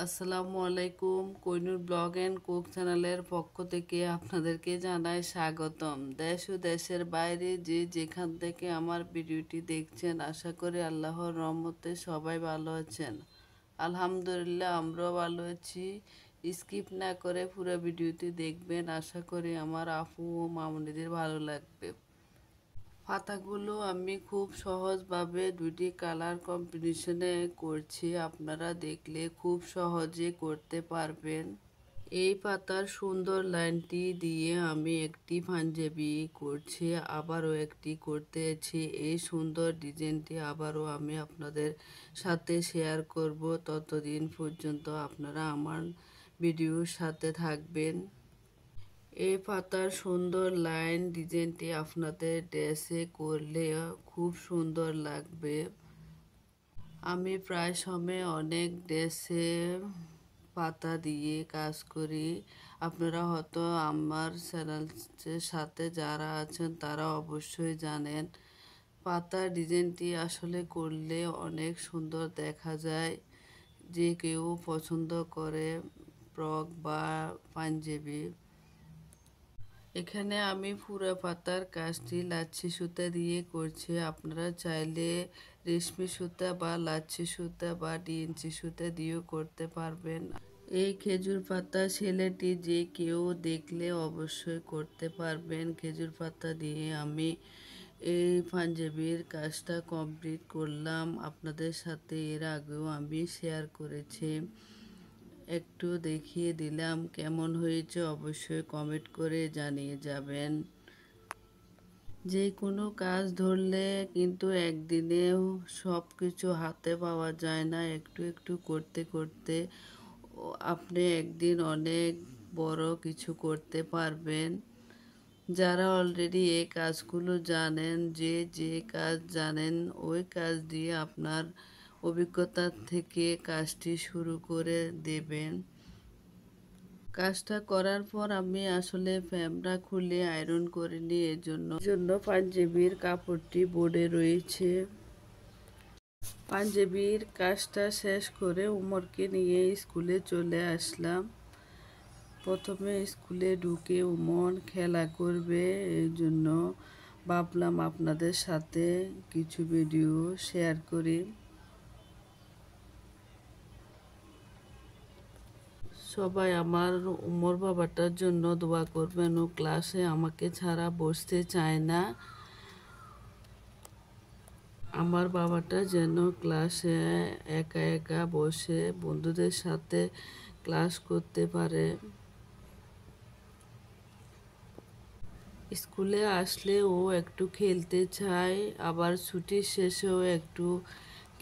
আসসালামু আলাইকুম। Kohinoor blog and cook চ্যানেলের পক্ষ থেকে আপনাদেরকে জানাই স্বাগতম। দেশ ও দেশের বাইরে যে যেখান থেকে আমার ভিডিওটি দেখছেন, আশা করি আল্লাহর রহমতে সবাই ভালো আছেন। আলহামদুলিল্লাহ, আমরাও ভালো আছি। স্কিপ না করে পুরো ভিডিওটি দেখবেন, আশা করি আমার আপু ও মামুনিদের ভালো লাগবে। পাতাগুলো আমি খুব সহজভাবে দুটি কালার কম্বিনেশনে করছি, আপনারা দেখলে খুব সহজে করতে পারবেন। এই পাতার সুন্দর লাইনটি দিয়ে আমি একটি পাঞ্জাবি করছি, আবারও একটি করতেছি। এই সুন্দর ডিজাইনটি আবারও আমি আপনাদের সাথে শেয়ার করব। ততদিন পর্যন্ত আপনারা আমার ভিডিওর সাথে থাকবেন। এই পাতার সুন্দর লাইন ডিজাইনটি আপনাদের ড্রেসে করলে খুব সুন্দর লাগবে। আমি প্রায় সময় অনেক ড্রেসে পাতা দিয়ে কাজ করি। আপনারা হয়তো আমার চ্যানেলের সাথে যারা আছেন তারা অবশ্যই জানেন। পাতার ডিজাইনটি আসলে করলে অনেক সুন্দর দেখা যায়। যে কেউ পছন্দ করে ফ্রক বা পাঞ্জাবি। এখানে আমি পুরো পাতার কাজটি লাচ্ছি সুতা দিয়ে করছি। আপনারা চাইলে রেশমি সুতা বা লাচ্ছি সুতা বা 2 ইঞ্চি সুতা দিয়েও করতে পারবেন। এই খেজুর পাতা সেলাইটি যে কেউ দেখলে অবশ্যই করতে পারবেন। খেজুর পাতা দিয়ে আমি এই পাঞ্জাবির কাজটা কমপ্লিট করলাম। আপনাদের সাথে এর আগেও আমি শেয়ার করেছি, একটু দেখিয়ে দিলাম। কেমন হয়েছে অবশ্যই কমেন্ট করে জানিয়ে যাবেন। যে কোনো কাজ ধরলে কিন্তু একদিনে সব কিছু হাতে পাওয়া যায় না। একটু একটু করতে করতে আপনি একদিন অনেক বড় কিছু করতে পারবেন। যারা অলরেডি এই কাজগুলো জানেন, যে কাজ জানেন ওই কাজ দিয়ে আপনার অভিজ্ঞতা থেকে কাজটি শুরু করে দেবেন। কাজটা করার পর আমি আসলে ফ্রেমটা খুলে আয়রন করে নিই। এর জন্য পাঞ্জাবির কাপড়টি বোর্ডে রয়েছে। পাঞ্জাবির কাজটা শেষ করে উমরকে নিয়ে স্কুলে চলে আসলাম। প্রথমে স্কুলে ঢুকে উমর খেলা করবে, এই জন্য ভাবলাম আপনাদের সাথে কিছু ভিডিও শেয়ার করি। সবাই আমার উমর বাবাটার জন্য দোয়া করবেন। ও ক্লাসে আমাকে ছাড়া বসতে চায় না। আমার বাবাটা যেন ক্লাসে একা একা বসে বন্ধুদের সাথে ক্লাস করতে পারে। স্কুলে আসলে ও একটু খেলতে চায়, আবার ছুটির শেষেও একটু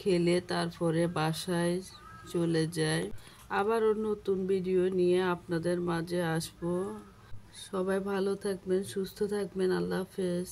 খেলে তারপরে বাসায় চলে যায়। আবারও নতুন ভিডিও নিয়ে আপনাদের মাঝে আসবো। সবাই ভালো থাকবেন, সুস্থ থাকবেন। আল্লাহ হাফেজ।